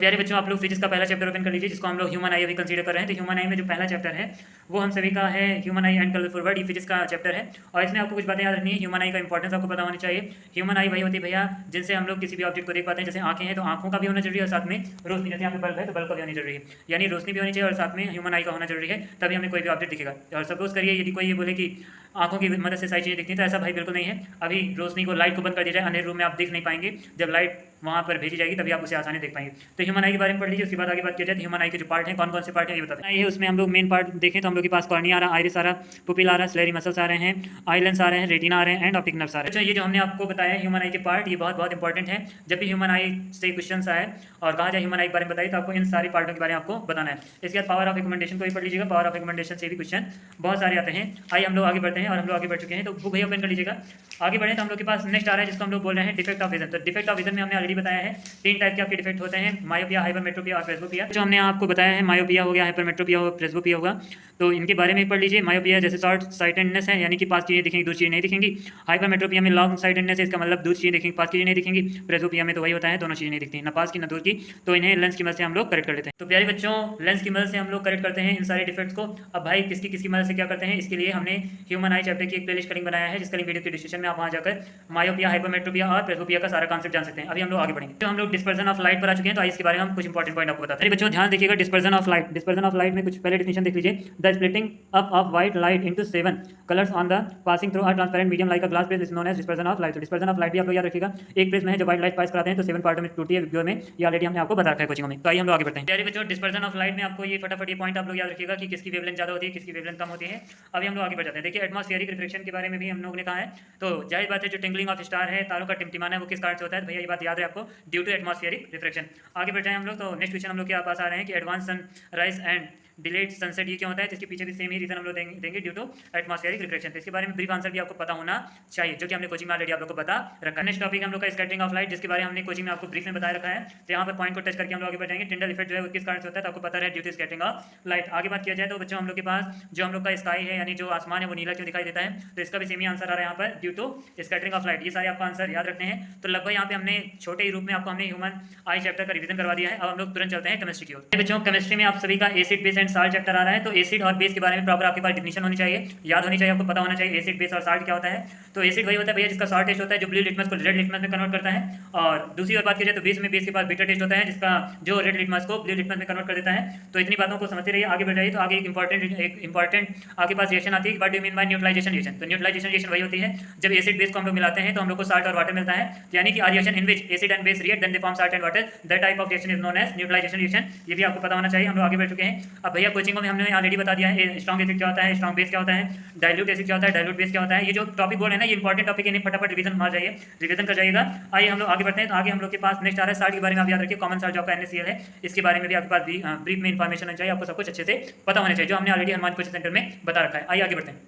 प्यारे बच्चों, आप लोग फिजिक्स का पहला चैप्टर ओपन कर लीजिए, जिसको हम लोग ह्यूमन आई अभी कंसीडर कर रहे हैं। तो ह्यूमन आई में जो पहला चैप्टर है वो हम सभी का है human I and colourful word. ये फिजिक्स का चैप्टर है और इसमें आपको कुछ बातें याद रखनी है। ह्यूमन आई का इंपॉर्टेंस आपको पता होनी चाहिए। ह्यूमन आई वही होती है भैया जिनसे हम लोग किसी भी ऑब्जेक्ट को देख पाते हैं। जैसे आंखें हैं तो आंखों का भी होना जरूरी है और साथ में रोशनी, जैसे यहाँ पे बल्ब है तो बल्ब का भी होनी जरूरी है, यानी रोशनी भी होनी चाहिए और साथ में ह्यूमन आई का होना जरूरी है, तभी हमें कोई भी ऑब्जेक्ट दिखेगा। और सपोज करिए यदि कोई ये बोले कि आंखों की मदद से सारी चीज़ें दिखती हैं, तो ऐसा भाई बिल्कुल नहीं है। अभी रोशनी को, लाइट को बंद कर दिया जाए, अंधेरे रूम में आप देख नहीं पाएंगे। जब लाइट वहाँ पर भेजी जाएगी तभी आप उसे आसानी देख पाएंगे। तो ह्यूमन आई के बारे में पढ़ लीजिए। उसके बाद आगे बात किया जाए तो ह्यूमन आई के जो पार्ट हैं, कौन कौन से पार्ट हैं ये बताते हैं। ये उसमें हम लोग मेन पार्ट देखें तो हम लोग के पास कॉर्निया आ रहा है, आइरिस आ रहा है, पुपिल आ रहा है, स्लेरी मसल्स आ रहे हैं, आइलेंस आ रहे हैं, रेटिना आ रहे हैं एंड ऑप्टिक नर्व्स आ रहे हैं। अच्छा, ये जो हमने आपको बताया ह्यूमन आई के पार्ट, ये बहुत बहुत इंपॉर्टेंट है। जब भी ह्यूमन आई से क्वेश्चन आए और कहा जाए ह्यूमन आई के बारे में बताइए, तो आपको इन सारे पार्टों के बारे में आपको बताना है। इसके बाद पावर ऑफ रिकमेंडेशन को भी पढ़ लीजिएगा। पावर ऑफ रिकमेंडेशन से भी क्वेश्चन बहुत सारे आते हैं। आइए हम लोग आगे बढ़ते हैं और हम लोग आगे बढ़ चुके हैं, तो बुक भैया ओपन कर लीजिएगा। आगे बढ़े तो हम लोग के पास नेक्स्ट आ रहा है जिसको हम लोग बोल रहे हैं डिफेक्ट ऑफ विजन। तो डिफेक्ट ऑफ विजन में हमने ऑलरेडी बताया है 3 टाइप के आपके डिफेक्ट होते हैं, मायोपिया, हाइपरमेट्रोपिया और प्रेसबोपिया। जो हमने आपको बताया है मायोपिया हो गया, हाइपरमेट्रोपिया हो, प्रेसबोपिया होगा, तो इनके बारे में पढ़ लीजिए। मायोपिया जैसे शॉर्ट साइटेडनेस है, यानी कि 5 चीज़ें दिखेंगी 2 चीज़ें नहीं दिखेंगी। हाइपरमेट्रोपिया में लॉन्ग साइटेडनेस है, इसका मतलब 2 चीज़ें दिखेंगी 5 चीज़ें नहीं दिखेंगी। प्रेसबोपिया में तो वही होता है, दोनों चीज़ें नहीं दिखती, ना 5 की ना 2 की, तो इन्हें लेंस की मदद से हम लोग करेक्ट कर लेते हैं। तो प्यारे बच्चों, लेंस की मदद से हम लोग करेक्ट करते हैं इन सारे डिफेक्ट्स को। अब भाई किसकी मदद से क्या करते हैं, इसके लिए हमने ह्यूमन आई चैप्टर की एक प्लेलिस्ट लिंक बनाया है, जिसका लिंक वीडियो के डिस्क्रिप्शन में आप वहाँ जाकर मायोपिया, हाइपरमेट्रोपिया और प्रेसबोपिया का सारा कॉन्सेप्ट जान सकते हैं। अभी हम लोग आगे बढ़ेंगे। तो हम लोग डिस्पर्जन ऑफ लाइट पर आ चुके हैं, तो इसके बारे में हम कुछ इंपॉर्टेंट पॉइंट आपको बताते हैं। बच्चों ध्यान देखिएगा, dispersion of light. Dispersion of light में कुछ पहले डिफिनेशन देख लीजिए। The splitting up of white light into 7 colours on the passing through a transparent medium like a glass prism is known as dispersion of light. तो dispersion of light भी आप लोग याद रखिएगा। एक प्रिज्म है जो व्हाइट लाइट पास कराते हैं तो 7 पार्टों में टूटती है वीडियो में, ये ऑलरेडी हमने आपको बता रखा है कोचिंग में। तो आइए हम लोग आगे बढ़ते हैं। प्यारे बच्चों, डिस्पर्जन ऑफ लाइट में आपको ये फटाफट ये पॉइंट आप लोग याद रखिएगा कि किसकी वेवलेंथ ज़्यादा होती है, किसकी वेवलेंथ कम होती है। अभी हम लोग आगे बढ़ जाते हैं। देखिए, एटमॉस्फेरिक रिफ्लेक्शन के बारे में भी हम लोग ने कहा है। तो जाहिर बात है, जो टिंगलिंग ऑफ स्टार है, तारों का टिमटिमाना है, वो किस कारण से होता है, भैया ये बात याद है आपको, ड्यू टू एटमॉस्फेरिक रिफ्लेक्शन। आगे बढ़ जाए हम लोग, तो नेक्स्ट क्वेश्चन हम लोग के पास आ रहे हैं कि advance sunrise and delayed sunset ये क्या होता है, जिसके पीछे भी सेम ही रीजन हम लोग देंगे ड्यू टू एटमॉस्फेरिक रिफ्लेक्शन। तो इसके बारे में ब्रीफ आंसर भी आपको पता होना चाहिए, जो कि हमने कोचिंग में ऑलरेडी आप लोग को बता रखा है। नेक्स्ट टॉपिक हम लोग का स्कैटरिंग ऑफ लाइट, जिसके बारे में हमने कोचिंग में आपको ब्रीफ में बताया रखा है। तो यहाँ पर पॉइंट को टच करके हम लोग आगे बढ़ जाएंगे। टिंडल इफेक्ट जो है वो किस कारण से होता है, तो आपको पता है due to scattering of light. आगे बात किया जाए तो बच्चों, हम लोग के पास जो हम लोग का स्काई है, यानी जो आसमान है, वो नीला क्यों दिखाई देता है, तो इसका भी सेम ही आंसर आ रहा है यहाँ पर, due to scattering of light. ये सारे आपको आंसर याद रखने हैं। तो लगभग यहाँ पे हमने छोटे ही रूप में आपको हमने ह्यूमन आई चैप्टर का रिवीजन करवा दिया है। अब हम लोग तुरंत चलते हैं केमिस्ट्री की ओर। बच्चों, केमिस्ट्री में आप सभी का acid, base and salt chapter आ रहा है। तो एसिड और बेस के बारे में प्रॉपर आपके पास डिफिनेशन होनी चाहिए, याद होनी चाहिए, आपको पता होना चाहिए एसिड, बेस और साल्ट क्या होता है। तो एसिड वही होता है भैया जिसका सॉल्ट टेस्ट होता है, जो ब्लू लिटमस को रेड लिटमस में कन्वर्ट करता है। और दूसरी ओर बात की जाए तो बेस में बेस के पास बीटा टेस्ट होता है, जिसका जो रेड लिटमस को ब्लू लिटमस में कन्वर्ट कर देता है। तो इतनी बातों को समझते रहिए, आगे बढ़ जाइए। तो आगे एक इंपॉर्टेंट आपके पास रिएक्शन आती है, what do mean by neutralisation reaction. तो न्यूट्रलाइजेशन रिएक्शन वही होती है जब एसिड बेस को हम लोग मिलाते हैं तो हम लोग को साल्ट और वाटर मिलता है, यानी कि reaction in which acid and base react then they form salt and water, that type of reaction is known as neutralisation reaction. ये भी आपको पता होना चाहिए। हम लोग आगे बढ़ चुके हैं। अब भैया कोचिंग में हमने ऑलरेडी बता दिया है स्ट्रॉन्ग एसिड क्या होता है, स्ट्रॉन्ग बेस क्या होता है, डाइल्यूट एसिड क्या होता है, डाइल्यूट बेस क्या होता है। ये जो टॉपिक बोल रहे हैं ना, ये इंपॉर्टेंट टॉपिक है, फटाफट रिवीजन मार जाइए, रिवीजन कर जाइएगा। आइए हम लोग आगे बढ़ते हैं। तो आगे हम लोग के पास नेक्स्ट आ रहा है साल्ट के बारे में। आप याद रखिए, कॉमन साल्ट जो आपका NaCl है, इसके बारे में भी आपके पास ब्रीफ में इंफॉर्मेशन होनी चाहिए, आपको सब कुछ अच्छे से पता होना चाहिए, जो हमने ऑलरेडी हनुमान कोचिंग सेंटर में बता रखा है। आइए आगे बढ़ते हैं।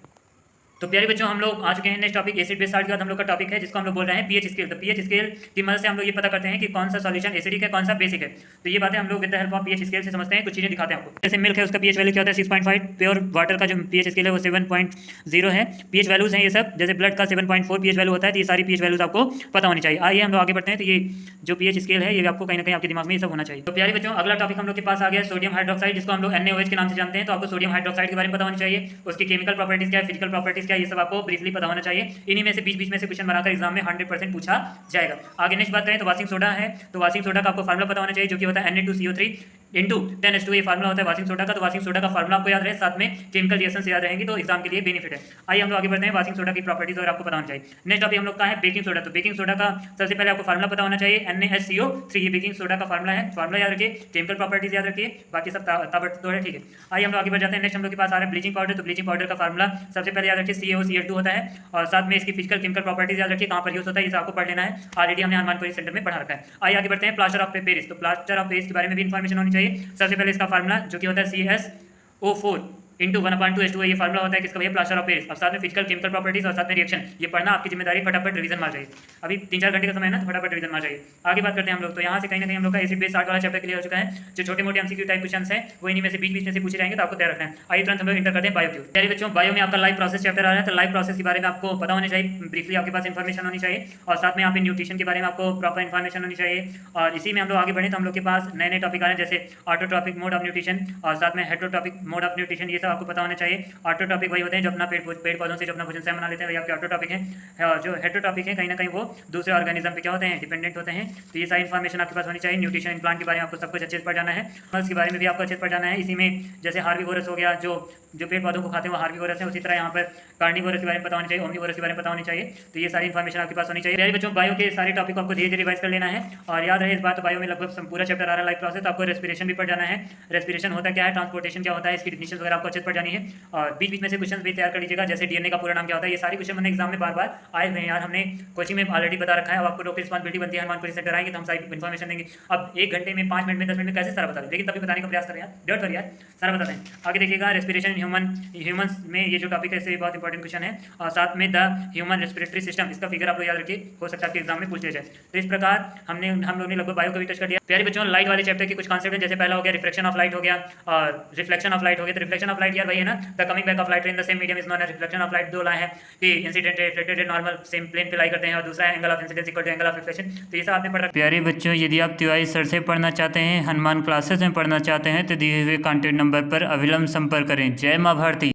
तो प्यारे बच्चों, हम लोग आ चुके हैं next topic acid base salt के बाद हम लोग का टॉपिक है जिसको हम लोग बोल रहे हैं पीएच स्केल। तो पीएच स्केल की मदद से हम लोग ये पता करते हैं कि कौन सा सॉल्यूशन एसिडिक है, कौन सा बेसिक है। तो ये बातें हम लोग with the help of pH scale से समझते हैं। कुछ चीजें दिखाते हैं आपको। जैसे मिल्क है, उसका पीएच वैल्यू क्या होता है, 6.5। प्योर वाटर का जो पीएच स्केल है वो 7.0 है। पीएच वैल्यूज हैं ये सब। जैसे ब्लड का 7.4 पीएच वैल्यू होता है, तो ये सारी पीएच वैल्यूज आपको पता होनी चाहिए। आइए हम लोग आगे बढ़ते हैं। तो ये जो पीएच स्केल है, ये आपको कहीं ना कहीं आपके दिमाग में ये सब होना चाहिए। तो प्यारे बच्चों, अगला टॉपिक हम लोग के पास आ गया सोडियम हाइड्रोक्साइड, जिसको हम लोग NaOH के नाम से जानते हैं। तो आपको सोडियम हाइड्रोक्साइड के बारे में पता होना चाहिए, उसकी केमिकल प्रॉपर्टीज क्या है, फिजिकल प्रॉपर्टीज क्या है, ये सब आपको ब्रीफली पता होना चाहिए। इन्हीं में से बीच में से क्वेश्चन बनाकर एग्जाम में 100% पूछा जाएगा। आगे नेक्स्ट बात करें तो वाशिंग सोडा है। तो वाशिंग सोडा का आपको फार्मूला पता होना चाहिए, जो कि होता है Na2CO3 इंटू 10H2। ये फार्मूला होता है वाशिंग सोडा का। तो वाशिंग सोडा का फार्मूला आपको याद रहे, साथ में केमिकल रिएक्शन याद रहेंगी, तो एग्जाम के लिए बेनिफिट है। आइए हम लोग आगे बढ़ते हैं। वाशिंग सोडा की प्रॉपर्टीज और आपको पता होना चाहिए। नेक्स्ट टॉपिक हम लोग का है बेकिंग सोडा। तो बेकिंग सोडा का सबसे पहले आपको फार्मूला पता होना चाहिए, NaHCO3। ये बेकिंग सोडा का फार्मूला है, फार्मूला याद रखिए, केमिकल प्रॉपर्टीज याद रखिए, बाकी सब ताबड़तोड़ है, ठीक है। आइए हम लोग आगे बढ़ जाते हैं। नेक्स्ट हम लोग के पास आ रहा है ब्लीचिंग पाउडर। तो ब्लीचिंग पाउडर का फार्मूला सबसे पहले याद रखिए, CaOCl2 होता है, और साथ में इसकी फिजिकल केमिकल प्रॉपर्टीज याद रखिए, कहाँ पर यूज होता है, ये आपको पढ़ लेना है, ऑलरेडी हमने हनुमान कोचिंग सेंटर में पढ़ा रखा है। आइए आगे बढ़ते हैं। Plaster of Paris. तो प्लास्टर ऑफ पेरिस के बारे में भी इंफॉर्मेशन होनी चाहिए। सबसे पहले इसका फार्मूला जो कि होता है CaSO4 इंटू 1/2 ये फार्मूला होता है किसका भैया, प्लास्टर ऑफ पेरिस। अब साथ में फिजिकल केमिकल प्रॉपर्टीज और साथ में रिएक्शन, ये पढ़ना आपकी जिम्मेदारी, फटाफट रिवीजन मार जाइए। अभी 3-4 घंटे का समय है ना, तो फटाफट रिवीजन मार जाइए। आगे बात करते हैं हम लोग, तो यहाँ से कहीं ना कहीं हम लोग का एसिड बेस चार्ट वाला चैप्टर क्लियर हो चुका है। जो छोटे मोटे एमसीक्यू टाइप क्वेश्चन है वो इन्हीं में से बीच में से पूछे जाएंगे, तो आपको तैयार रखना है। आइए तुरंत हम लोग इंटर करते हैं बायो की। प्यारे बच्चों, बायो में आपका लाइफ प्रोसेस चैप्टर आ रहा है, तो लाइफ प्रोसेस के बारे में आपको पता होना चाहिए, ब्रीफली आपके पास इन्फॉर्मेशन होनी चाहिए, और साथ में यहाँ पे न्यूट्रिशन के बारे में आपको प्रॉपर इन्फॉर्मेशन होनी चाहिए। और इसी में हम लोग आगे बढ़े तो हम लोग के पास नए नए टॉपिक आ रहे हैं, जैसे ऑटोट्रॉपिक मोड ऑफ न्यूट्रिशन और साथ में हेटरोट्रॉपिक मोड ऑफ न्यूट्रिशन, ये सब आपको पता होना चाहिए। ऑटोट्रॉपिक वही होते हैं जो अपना पेड़ पौधों से जो अपना भोजन स्वयं बना लेते हैं, वही आपके ऑटोट्रॉपिक हैं। और जो हेटरोट्रॉपिक है कहीं ना कहीं वो दूसरे ऑर्गेनिज्म पे क्या होते हैं, डिपेंडेंट होते हैं। तो ये सारी इन्फॉर्मेशन आपके पास होनी चाहिए। न्यूट्रिशन प्लांट के बारे में आपको सब कुछ अच्छे से पढ़ जाना है, उसके बारे में भी आपको अच्छे से पढ़ जाना है। इसी में जैसे हार्बीवोरस हो गया, जो पेड़ पौधों को खाते हैं वो हार्बीवोरस है, उसी तरह यहाँ पर कार्निवोरस के बारे में पता होनी चाहिए, ओमनीवोरस के बारे में पता होनी चाहिए। तो ये सारी इन्फॉर्मेशन आपके पास होनी चाहिए। प्यारे बच्चों, बायो के सारे टॉपिक को आपको धीरे धीरे रिवाइज कर लेना है, और याद रहे इस बात, बायो में लगभग पूरा चैप्टर आ रहा है लाइफ प्रोसेस, तो आपको रेस्पिरेशन भी पढ़ जाना है। रेस्पिरेशन होता क्या है, ट्रांसपोर्टेशन क्या होता है, इसकी डिफिनेशन वगैरह आपको अच्छे से पढ़ जानी है। और बीच बीच में से क्वेश्चन भी तैयार कर लीजिएगा, जैसे डीएनए का पूरा नाम क्या होता है। ये सारी क्वेश्चन मैंने एग्जाम में बार बार आए हुए हैं यार, हमने कोचिंग में ऑलरेडी बता रखा है। अब आपको डॉक्टर रिस्पॉन्सिबिलिटी बनती है, हनुमान कोचिंग सेंटर आएंगे तो हम सारी इन्फॉर्मेशन देंगे। अब 1 घंटे में, 5 मिनट में, 10 मिनट में कैसे सारा बता दें, लेकिन तभी बताने का प्रयास करें यार, डर कर यार, सारा बताते हैं। आगे देखिएगा, रेस्पिरेशन ह्यूमंस में ये जो टॉपिक है इससे बहुत इंपॉर्टेंट क्वेश्चन है, और साथ में द ह्यूमन रेस्पिरेटरी सिस्टम, इसका फिगर आप लोग याद रखिए, हो सकता है कि एग्जाम में पूछ लिया जाए। तो इस प्रकार हम लोग ने लगभग बायो को भी टच कर दिया। प्यारे बच्चों, लाइट वाले चैप्टर के कुछ कॉन्सेप्ट हैं, जैसे पहला हो गया रिफ्लेक्शन ऑफ लाइट हो गया, और रिफ्लेक्शन ऑफ लाइट हो गया। तो रिफ्लेक्शन ऑफ लाइट यार वही है ना, the coming back of light in the same medium is known as reflection of light. 2 line है कि incident reflected normal same plane पे लाई करते हैं, और दूसरा है angle of incidence equal to angle of reflection. तो ये सब आपने पढ़ रखा है। प्यारे बच्चों, यदि आप तिवारी सर से पढ़ना चाहते हैं, हनुमान क्लासेस में पढ़ना चाहते हैं, तो दिए हुए कॉन्टैक्ट नंबर पर अविलंब संपर्क करें। जय माँ भारती।